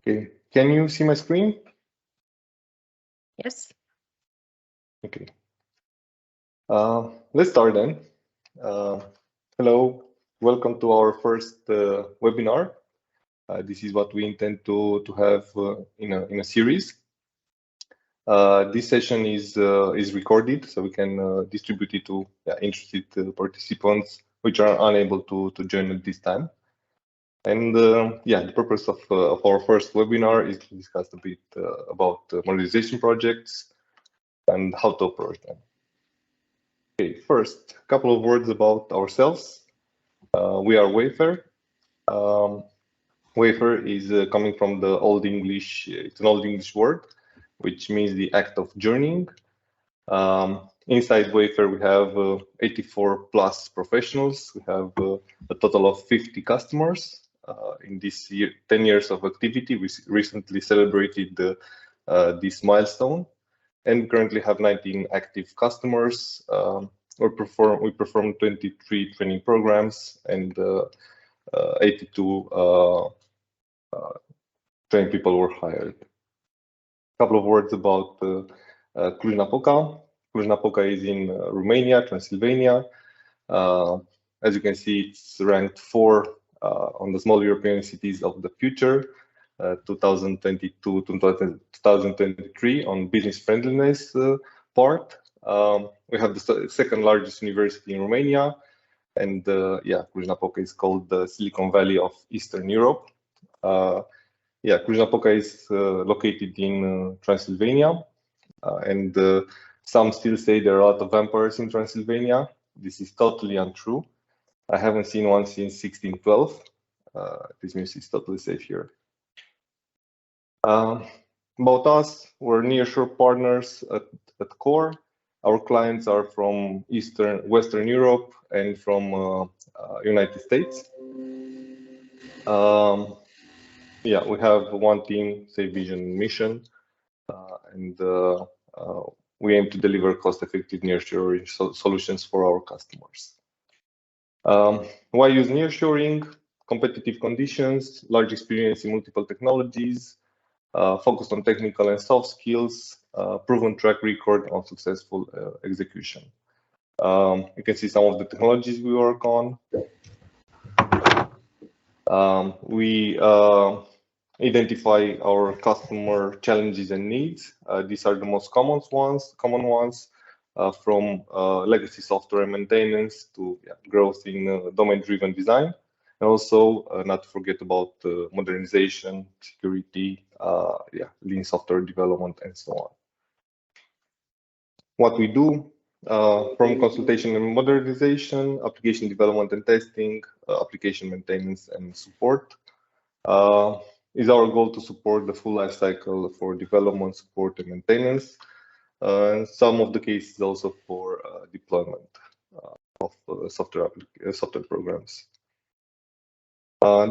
Okay, can you see my screen? Yes. Okay. Let's start then. Hello, welcome to our first webinar. This is what we intend to have in a series. This session is recorded, so we can distribute it to interested participants which are unable to join at this time. And the purpose of our first webinar is to discuss a bit about modernization projects and how to approach them. Okay, first, a couple of words about ourselves. We are Wayfair. Wayfair is coming from the Old English, it's an Old English word, which means the act of journeying. Inside Wayfair, we have 84 plus professionals. We have a total of 50 customers. In this year, 10 years of activity, we recently celebrated this milestone, and currently have 19 active customers. We perform 23 training programs and 82 trained people were hired. A couple of words about Cluj-Napoca. Cluj-Napoca is in Romania, Transylvania. As you can see, it's ranked 4 on the small European cities of the future, 2022 to 2023 on business friendliness part. We have the second largest university in Romania, and Cluj-Napoca is called the Silicon Valley of Eastern Europe. Cluj-Napoca is located in Transylvania, and some still say there are a lot of vampires in Transylvania. This is totally untrue. I haven't seen one since 1612. This means it's totally safe here. About us, we're nearshore partners at core. Our clients are from Western Europe and from United States. We have one team, say vision, mission, and we aim to deliver cost-effective nearshoring solutions for our customers. Why use nearshoring? Competitive conditions, large experience in multiple technologies, focused on technical and soft skills, proven track record on successful execution. You can see some of the technologies we work on. We identify our customer challenges and needs. These are the most common ones, from legacy software maintenance to growth in domain-driven design. And also, not to forget about modernization, security, lean software development, and so on. What we do from consultation and modernization, application development and testing, application maintenance and support, is our goal to support the full life cycle for development, support, and maintenance. And some of the cases also for deployment of software programs.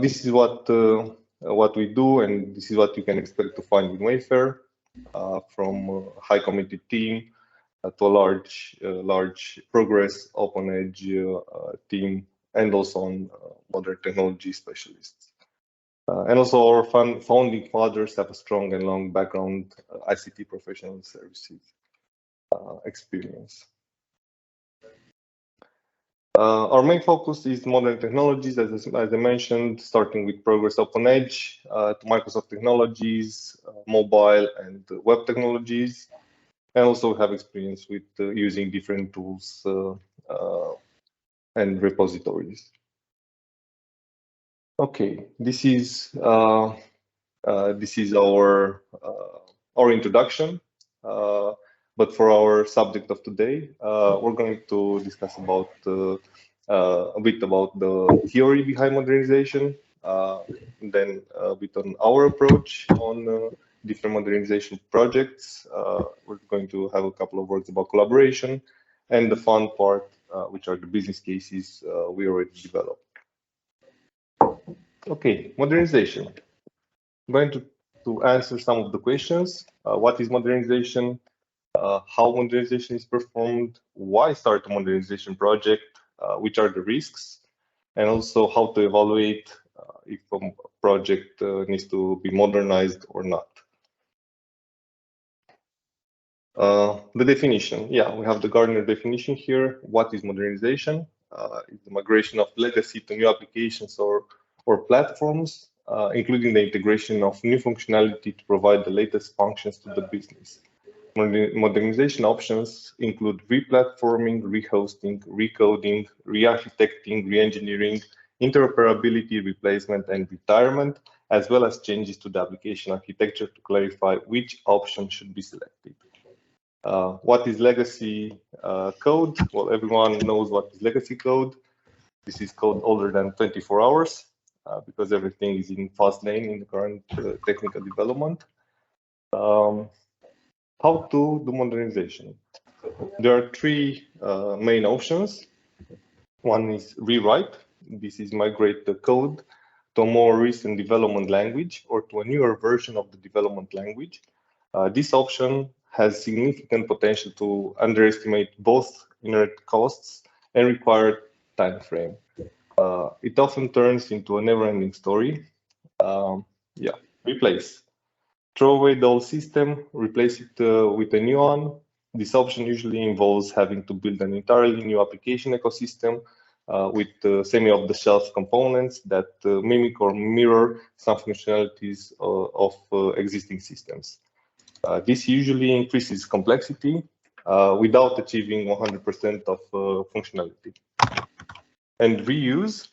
This is what we do, and this is what you can expect to find in Wayfair, from a high committed team to a large progress open edge team, and also on modern technology specialists. And also our founding fathers have a strong and long background ICT professional services experience. Our main focus is modern technologies, as I mentioned, starting with Progress Open Edge to Microsoft technologies, mobile and web technologies, and also have experience with using different tools and repositories. Okay, this is our introduction. But for our subject of today, we're going to discuss about a bit about the theory behind modernization, then a bit on our approach on different modernization projects. We're going to have a couple of words about collaboration, and the fun part, which are the business cases we already developed. Okay, modernization. I'm going to answer some of the questions. What is modernization? How modernization is performed, why start a modernization project, which are the risks, and also how to evaluate if a project needs to be modernized or not. The definition, yeah, we have the Gardner definition here. What is modernization? It's the migration of legacy to new applications or platforms, including the integration of new functionality to provide the latest functions to the business. Modernization options include replatforming, rehosting, recoding, re-architecting, re-engineering, interoperability, replacement, and retirement, as well as changes to the application architecture to clarify which option should be selected. What is legacy code? Well, everyone knows what is legacy code. This is code older than 24 hours because everything is in fast lane in the current technical development. How to do modernization? There are three main options. One is rewrite. This is migrate the code to a more recent development language or to a newer version of the development language. This option has significant potential to underestimate both inherent costs and required time frame. It often turns into a never-ending story. Yeah, replace. Throw away the old system, replace it with a new one. This option usually involves having to build an entirely new application ecosystem with semi-off-the-shelf components that mimic or mirror some functionalities of existing systems. This usually increases complexity without achieving 100% of functionality. And reuse,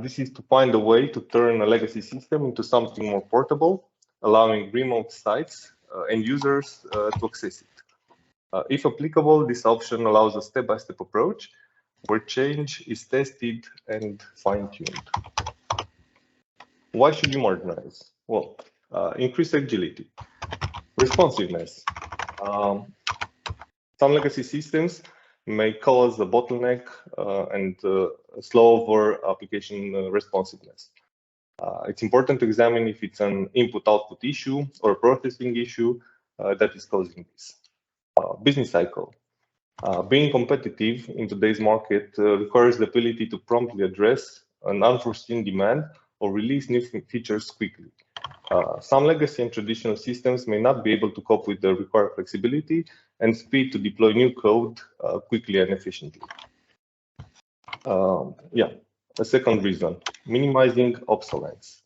this is to find a way to turn a legacy system into something more portable, allowing remote sites and users to access it. If applicable, this option allows a step-by-step approach where change is tested and fine-tuned. Why should you modernize? Well, increase agility. Responsiveness. Some legacy systems may cause a bottleneck and slow over application responsiveness. It's important to examine if it's an input-output issue or a processing issue that is causing this. Business cycle. Being competitive in today's market requires the ability to promptly address an unforeseen demand or release new features quickly. Some legacy and traditional systems may not be able to cope with the required flexibility and speed to deploy new code quickly and efficiently. Yeah, a second reason, minimizing obsolescence.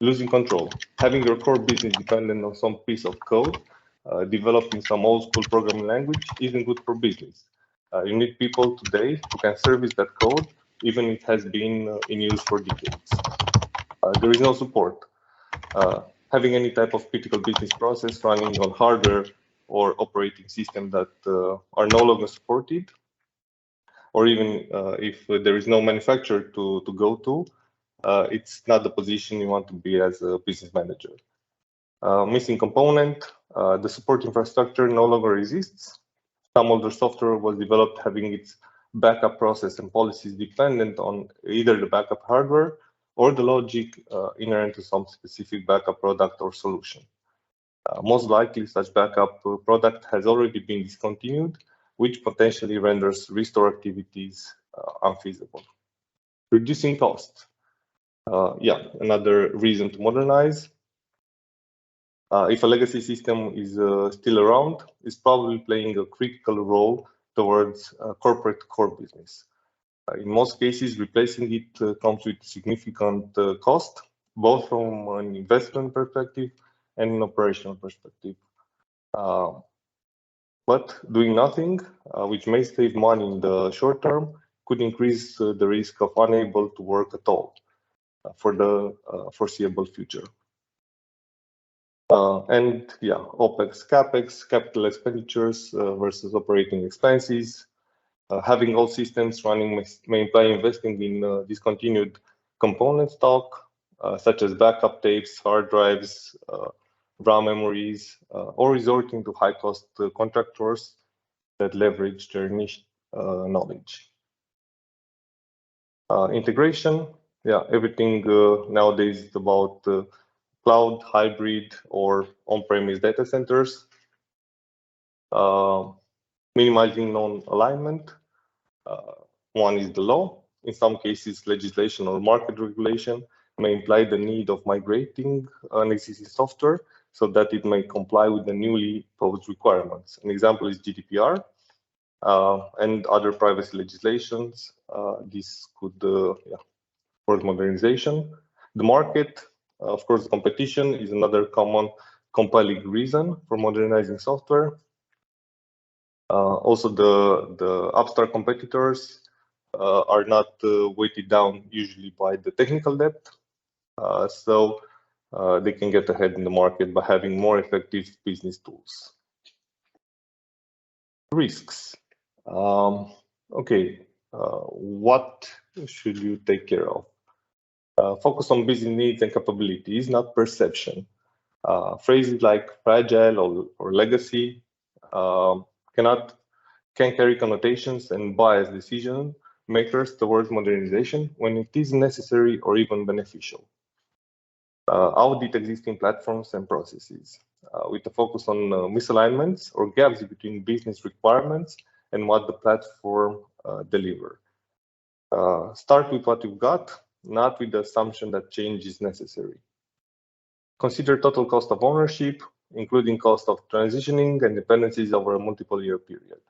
Losing control. Having your core business dependent on some piece of code developed in some old school programming language isn't good for business. You need people today who can service that code, even if it has been in use for decades. There is no support. Having any type of critical business process running on hardware or operating system that are no longer supported, or even if there is no manufacturer to go to, it's not the position you want to be as a business manager. Missing component, the support infrastructure no longer exists. Some older software was developed having its backup process and policies dependent on either the backup hardware or the logic inherent to some specific backup product or solution. Most likely, such backup product has already been discontinued, which potentially renders restore activities unfeasible. Reducing costs. Yeah, another reason to modernize. If a legacy system is still around, it's probably playing a critical role towards corporate core business. In most cases, replacing it comes with significant cost, both from an investment perspective and an operational perspective. But doing nothing, which may save money in the short term, could increase the risk of unable to work at all for the foreseeable future. And yeah, OPEX, CAPEX, capital expenditures versus operating expenses. Having all systems running may imply investing in discontinued component stock, such as backup tapes, hard drives, RAM memories, or resorting to high-cost contractors that leverage their niche knowledge. Integration, yeah, everything nowadays is about cloud, hybrid, or on-premise data centers. Minimizing non-alignment. One is the law. In some cases, legislation or market regulation may imply the need of migrating an existing software so that it may comply with the newly posed requirements. An example is GDPR and other privacy legislations. This could support modernization. The market, of course, competition is another common compelling reason for modernizing software. Also, the upstart competitors are not weighted down usually by the technical depth, so they can get ahead in the market by having more effective business tools. Risks. Okay, what should you take care of? Focus on business needs and capabilities, not perception. Phrases like fragile or legacy can carry connotations and bias decision makers towards modernization when it is necessary or even beneficial. Audit existing platforms and processes with a focus on misalignments or gaps between business requirements and what the platform deliver. Start with what you've got, not with the assumption that change is necessary. Consider total cost of ownership, including cost of transitioning and dependencies over a multiple-year period.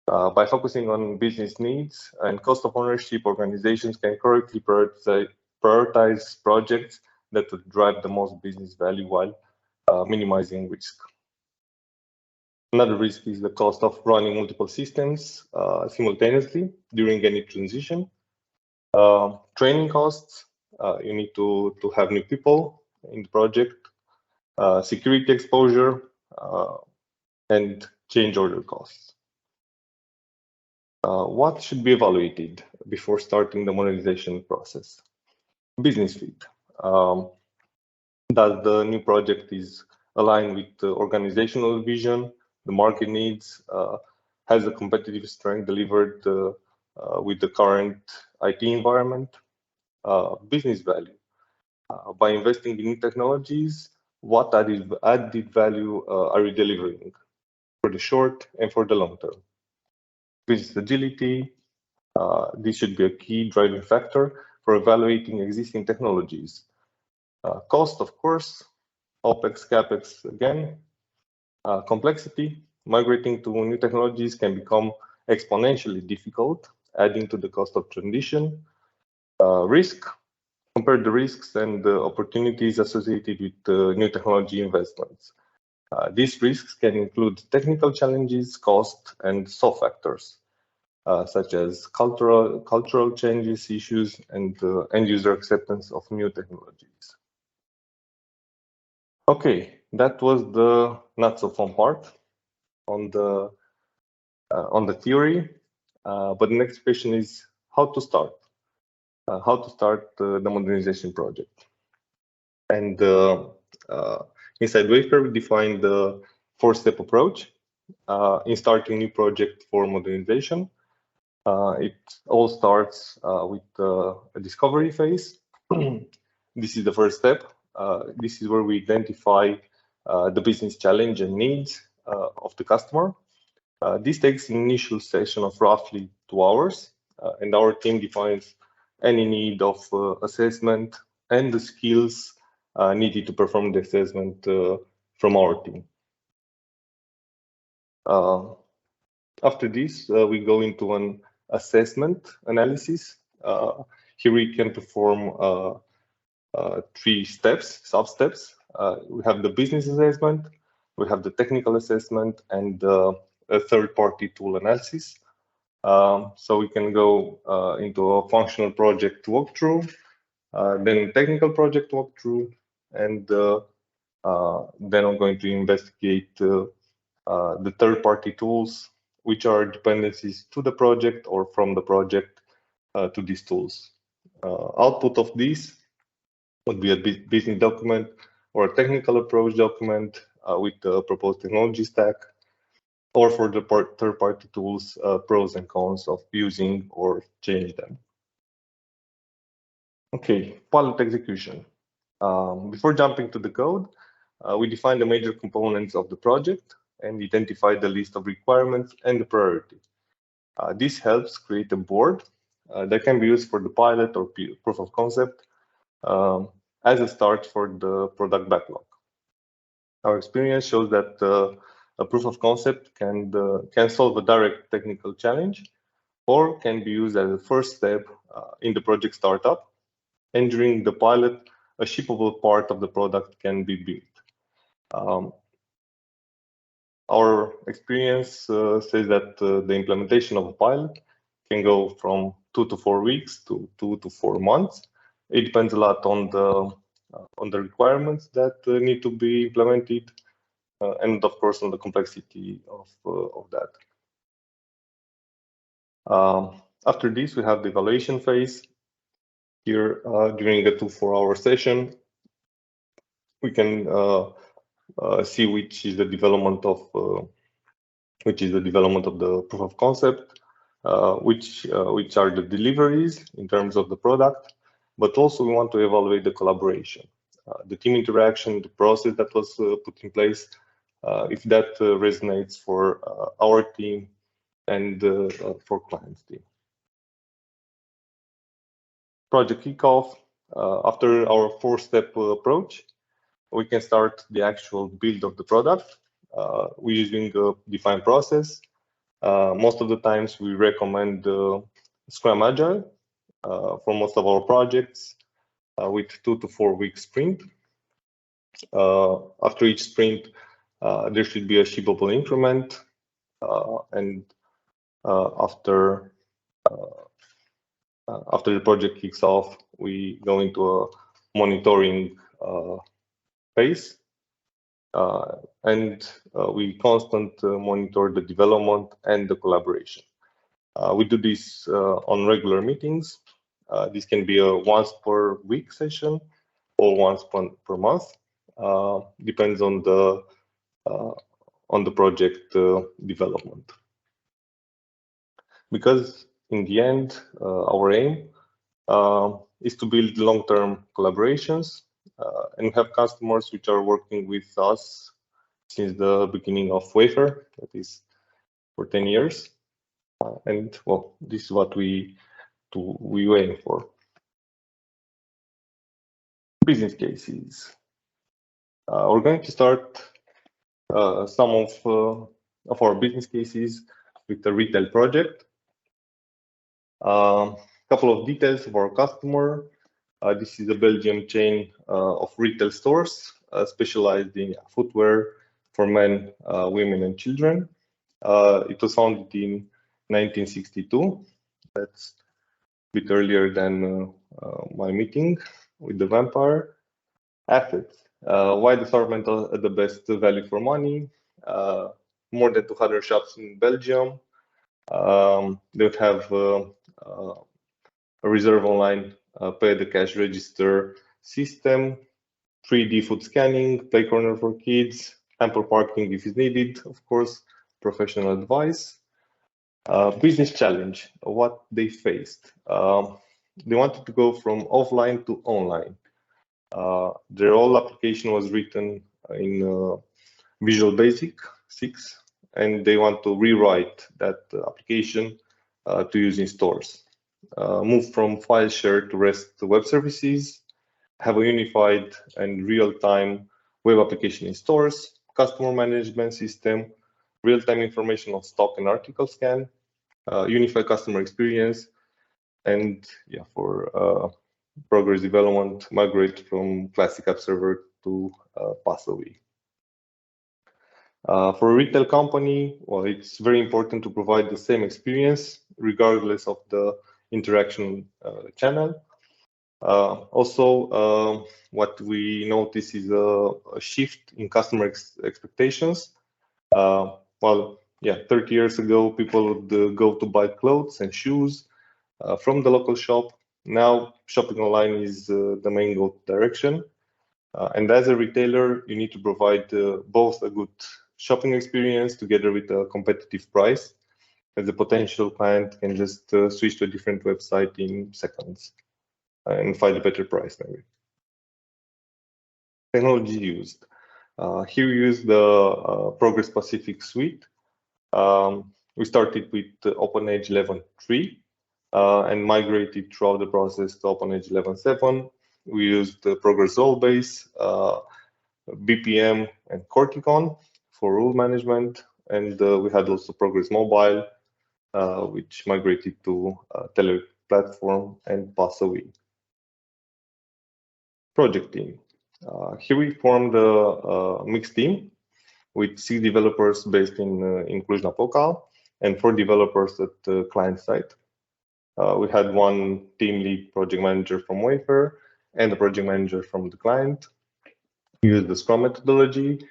By focusing on business needs and cost of ownership, organizations can correctly prioritize projects that would drive the most business value while minimizing risk. Another risk is the cost of running multiple systems simultaneously during any transition. Training costs, you need to have new people in the project, security exposure, and change order costs. What should be evaluated before starting the modernization process? Business fit. Does the new project is aligned with the organizational vision, the market needs, has a competitive strength delivered with the current IT environment? Business value. By investing in new technologies, what added value are you delivering for the short and for the long term? Business agility. This should be a key driving factor for evaluating existing technologies. Cost, of course, OPEX, CAPEX again. Complexity, migrating to new technologies can become exponentially difficult, adding to the cost of transition. Risk, compare the risks and the opportunities associated with new technology investments. These risks can include technical challenges, cost, and soft factors, such as cultural changes, issues, and end user acceptance of new technologies. Okay, that was the not so fun part on the theory, but the next question is how to start. How to start the modernization project. And inside Wayfair, we defined the 4-step approach in starting new project for modernization. It all starts with a discovery phase. This is the first step. This is where we identify the business challenge and needs of the customer. This takes an initial session of roughly 2 hours, and our team defines any need of assessment and the skills needed to perform the assessment from our team. After this, we go into an assessment analysis. Here we can perform 3 sub-steps. We have the business assessment, we have the technical assessment, and a third-party tool analysis. So we can go into a functional project walkthrough, then technical project walkthrough, and then I'm going to investigate the third-party tools, which are dependencies to the project or from the project to these tools. Output of this would be a business document or a technical approach document with the proposed technology stack, or for the third-party tools, pros and cons of using or change them. Okay, pilot execution. Before jumping to the code, we define the major components of the project and identify the list of requirements and the priority. This helps create a board that can be used for the pilot or proof of concept. as a start for the product backlog. Our experience shows that a proof of concept can solve a direct technical challenge, or can be used as a first step in the project startup. And during the pilot, a shippable part of the product can be built. Our experience says that the implementation of a pilot can go from 2 to 4 weeks to 2 to 4 months. It depends a lot on the requirements that need to be implemented, and of course on the complexity of that. After this, we have the evaluation phase. Here, during a 2-4-hour session, we can see which is the development of the proof of concept, which are the deliveries in terms of the product, but also we want to evaluate the collaboration, the team interaction, the process that was put in place, if that resonates for our team and for clients' team. Project kickoff. After our 4-step approach, we can start the actual build of the product. We're using a defined process. Most of the times we recommend Scrum Agile for most of our projects with 2 to 4 week sprint. After each sprint, there should be a shippable increment, and after the project kicks off, we go into a monitoring phase, and we constantly monitor the development and the collaboration. We do this on regular meetings. This can be a once per week session or once per month. Depends on the project development. Because in the end, our aim is to build long-term collaborations and have customers which are working with us since the beginning of Wafer, that is for 10 years. And well, this is what we aim for. Business cases. We're going to start some of our business cases with the retail project. Couple of details of our customer. This is a Belgian chain of retail stores specialized in footwear for men, women, and children. It was founded in 1962. That's a bit earlier than my meeting with the vampire. Assets. Wide assortment at the best value for money. More than 200 shops in Belgium. They have a reserve online, pay the cash register system, 3D food scanning, play corner for kids, ample parking if it's needed, of course, professional advice. Business challenge, what they faced. They wanted to go from offline to online. Their whole application was written in Visual Basic 6, and they want to rewrite that application to use in stores. Move from file share to REST web services, have a unified and real-time web application in stores, customer management system, real-time information on stock and article scan, unified customer experience, and yeah, for progress development, migrate from classic app server to PaaS-OE. For a retail company, well, it's very important to provide the same experience regardless of the interaction channel. Also, what we notice is a shift in customer expectations. Well, yeah, 30 years ago, people would go to buy clothes and shoes from the local shop. Now, shopping online is the main go direction. And as a retailer, you need to provide both a good shopping experience together with a competitive price, as a potential client can just switch to a different website in seconds and find a better price maybe. Technology used. Here we use the Progress Pacific suite. We started with OpenEdge 11.3 and migrated throughout the process to OpenEdge 11.7. We used the Progress Role-Base, BPM, and Corticon for rule management, and we had also Progress Mobile, which migrated to Telerik platform and PassAway. Project team. Here we formed a mixed team with 6 developers based in Cluj-Napoca and 4 developers at the client side. We had 1 team lead project manager from Wayfair and a project manager from the client. We used the Scrum methodology.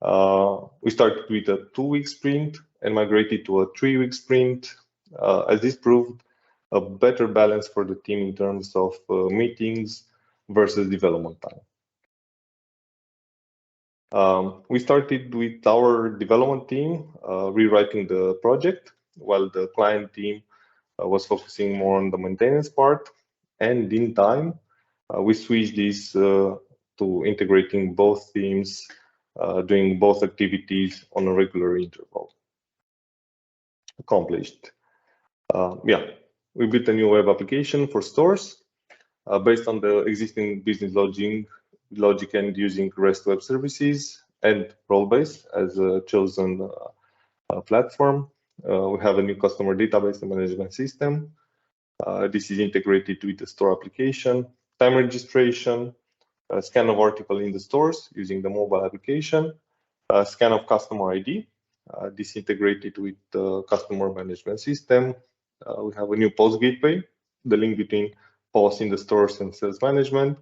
We started with a 2-week sprint and migrated to a 3-week sprint, as this proved a better balance for the team in terms of meetings versus development time. We started with our development team rewriting the project, while the client team was focusing more on the maintenance part. And in time, we switched this to integrating both teams, doing both activities on a regular interval. Accomplished. Yeah, we built a new web application for stores based on the existing business logic and using REST web services and role-based as a chosen platform. We have a new customer database and management system. This is integrated with the store application, time registration, scan of article in the stores using the mobile application, scan of customer ID. This integrated with the customer management system. We have a new POS gateway, the link between POS in the stores and sales management.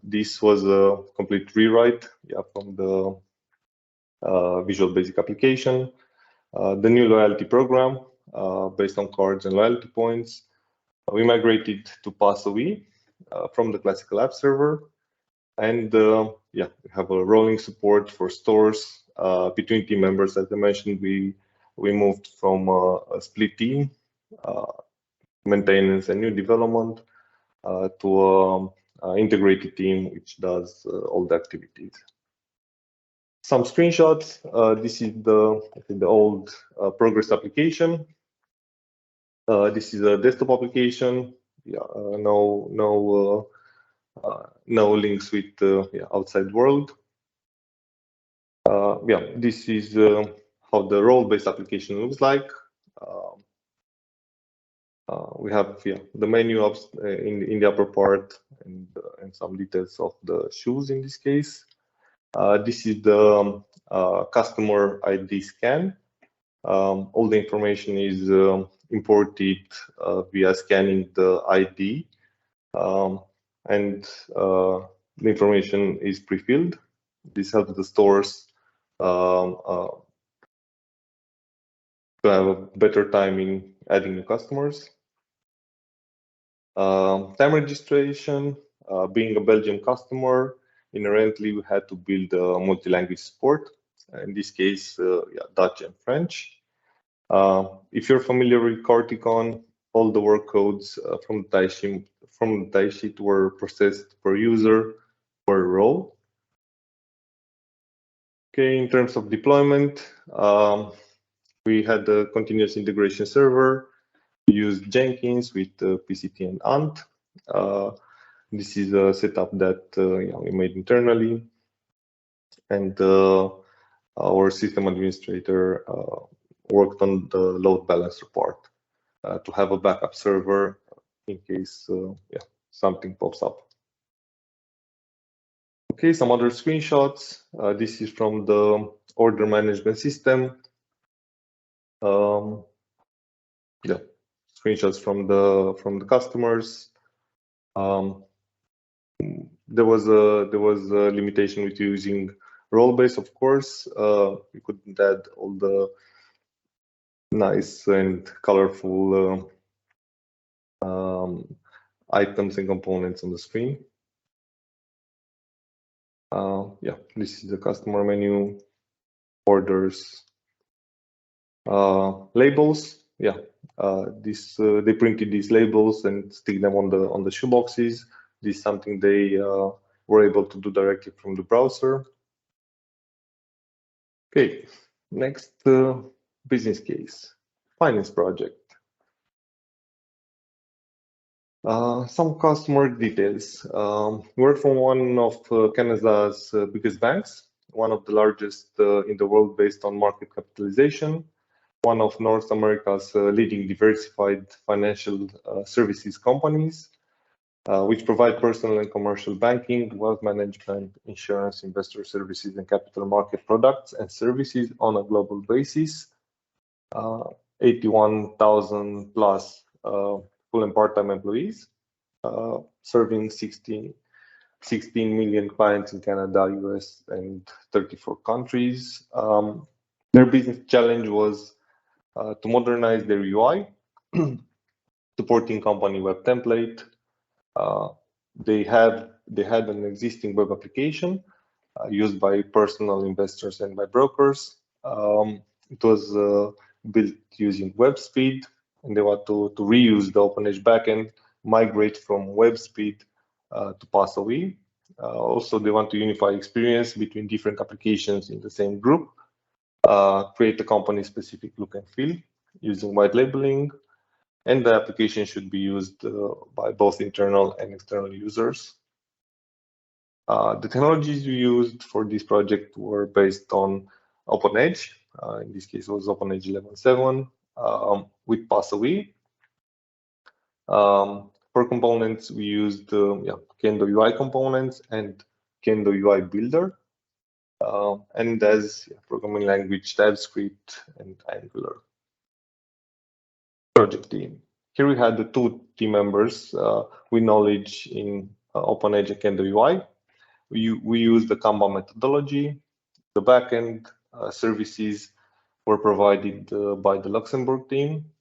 This was a complete rewrite from the Visual Basic application. The new loyalty program based on cards and loyalty points. We migrated to PassAway from the classical app server. And yeah, we have a rolling support for stores between team members. As I mentioned, we moved from a split team, maintenance and new development, to an integrated team which does all the activities. Some screenshots. This is the old Progress application. This is a desktop application. Yeah, no links with outside world. Yeah, this is how the role-based application looks like. We have the menu in the upper part and some details of the shoes in this case. This is the customer ID scan. All the information is imported via scanning the ID, and the information is pre-filled. This helps the stores to have a better time in adding new customers. Time registration. Being a Belgian customer, inherently we had to build a multi-language support. In this case, Dutch and French. If you're familiar with Corticon, all the work codes from the timesheet were processed per user, per role. Okay, in terms of deployment, we had the continuous integration server. We used Jenkins with PCT and Ant. This is a setup that we made internally, and our system administrator worked on the load balancer part to have a backup server in case something pops up. Okay, some other screenshots. This is from the order management system. Yeah, screenshots from the customers. There was a limitation with using role-based, of course. We couldn't add all the nice and colorful items and components on the screen. Yeah, this is the customer menu, orders, labels. Yeah, they printed these labels and stick them on the shoe boxes. This is something they were able to do directly from the browser. Okay, next business case, finance project. Some customer details. We're from one of Canada's biggest banks, one of the largest in the world based on market capitalization, one of North America's leading diversified financial services companies, which provide personal and commercial banking, wealth management, insurance, investor services, and capital market products and services on a global basis. 81,000 plus full and part-time employees, serving 16 million clients in Canada, US, and 34 countries. Their business challenge was to modernize their UI, supporting company web template. They had an existing web application used by personal investors and by brokers. It was built using WebSpeed, and they want to reuse the OpenEdge backend, migrate from WebSpeed to PassOE. Also, they want to unify experience between different applications in the same group, create a company-specific look and feel using white labeling, and the application should be used by both internal and external users. The technologies we used for this project were based on OpenEdge. In this case, it was OpenEdge 11.7 with PassOE. For components, we used Kendo UI components and Kendo UI Builder, and as programming language TypeScript and Angular. Project team. Here we had the two team members with knowledge in OpenEdge and Kendo UI. We used the Kanban methodology. The backend services were provided by the Luxembourg team,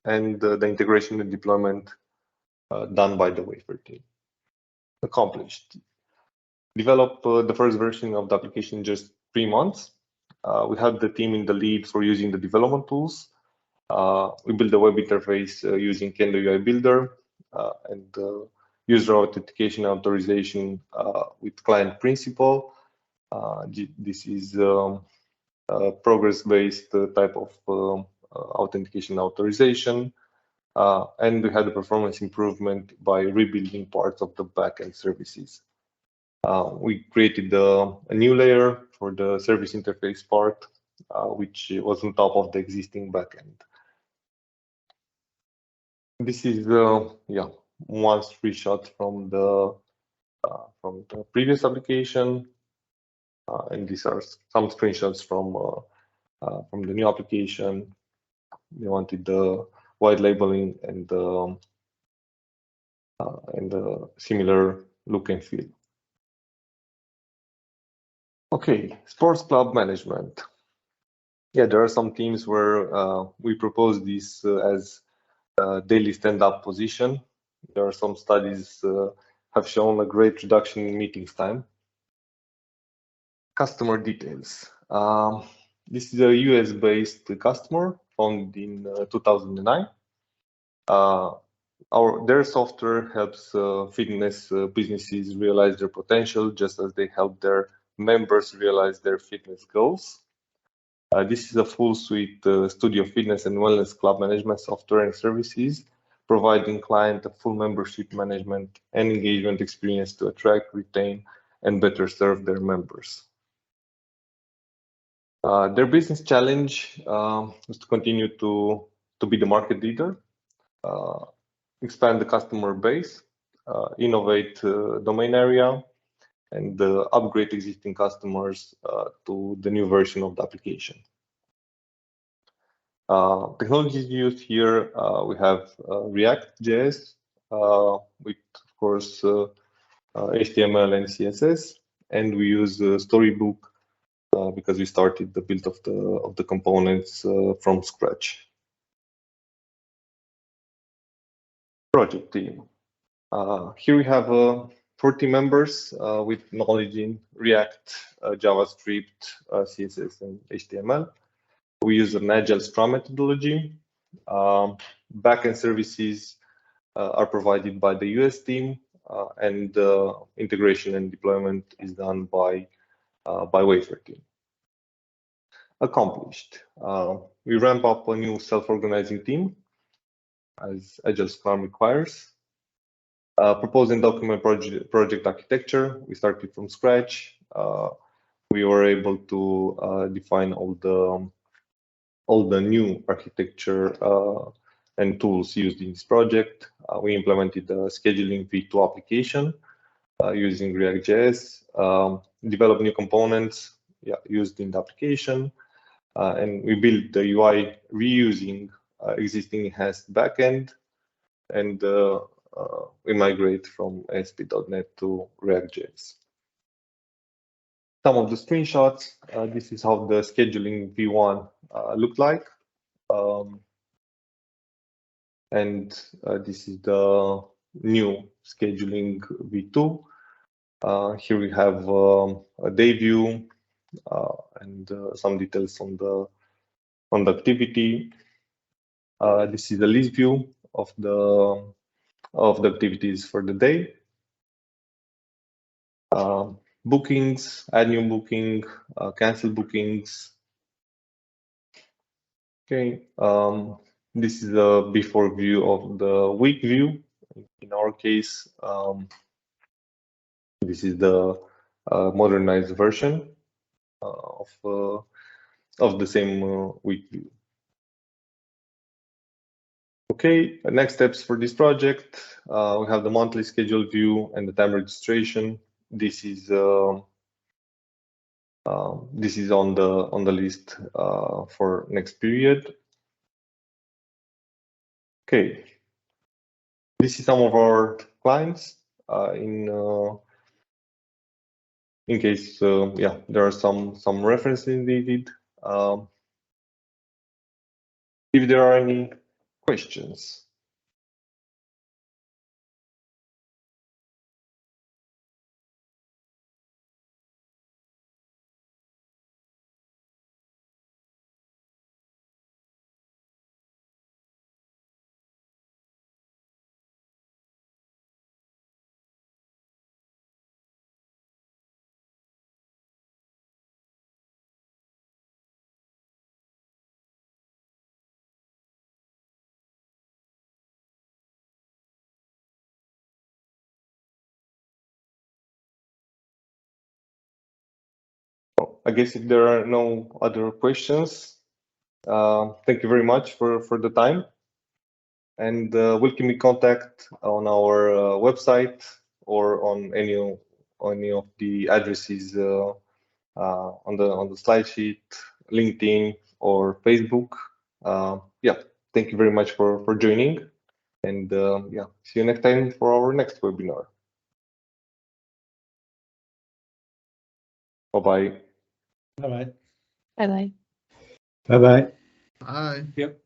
and the integration and deployment done by the Wafer team. Accomplished. Developed the first version of the application in just 3 months. We had the team in the lead for using the development tools. We built a web interface using Kendo UI Builder and user authentication authorization with client principal. This is a progress-based type of authentication authorization. And we had a performance improvement by rebuilding parts of the backend services. We created a new layer for the service interface part, which was on top of the existing backend. This is one screenshot from the previous application, and these are some screenshots from the new application. We wanted the white labeling and the similar look and feel. Okay, sports club management. Yeah, there are some teams where we propose this as daily stand-up position. There are some studies have shown a great reduction in meetings time. Customer details. This is a US-based customer founded in 2009. Their software helps fitness businesses realize their potential, just as they help their members realize their fitness goals. This is a full suite studio fitness and wellness club management software and services, providing client a full membership management and engagement experience to attract, retain, and better serve their members. Their business challenge is to continue to be the market leader, expand the customer base, innovate domain area, and upgrade existing customers to the new version of the application. Technologies used here, we have React.js with, of course, HTML and CSS, and we use Storybook because we started the build of the components from scratch. Project team. Here we have 40 members with knowledge in React, JavaScript, CSS, and HTML. We use an Agile Scrum methodology. Backend services are provided by the US team, and integration and deployment is done by Wafer team. Accomplished. We ramp up a new self-organizing team as Agile Scrum requires. Proposing document project architecture. We started from scratch. We were able to define all the new architecture and tools used in this project. We implemented the scheduling V2 application using React.js, developed new components used in the application, and we built the UI reusing existing enhanced backend, and we migrate from ASP.NET to React.js. Some of the screenshots. This is how the scheduling V1 looked like. And this is the new scheduling V2. Here we have a day view and some details on the activity. This is the list view of the activities for the day. Bookings, add new booking, cancel bookings. Okay, this is a before view of the week view. In our case, this is the modernized version of the same week view. Okay, next steps for this project. We have the monthly schedule view and the time registration. This is on the list for next period. Okay, this is some of our clients. In case there are some references needed. If there are any questions. I guess if there are no other questions, thank you very much for the time, and we'll keep in contact on our website or on any of the addresses on the slide sheet, LinkedIn or Facebook. Thank you very much for joining, and see you next time for our next webinar. Bye-bye. Bye-bye. Bye-bye. Bye-bye. Bye. Yep.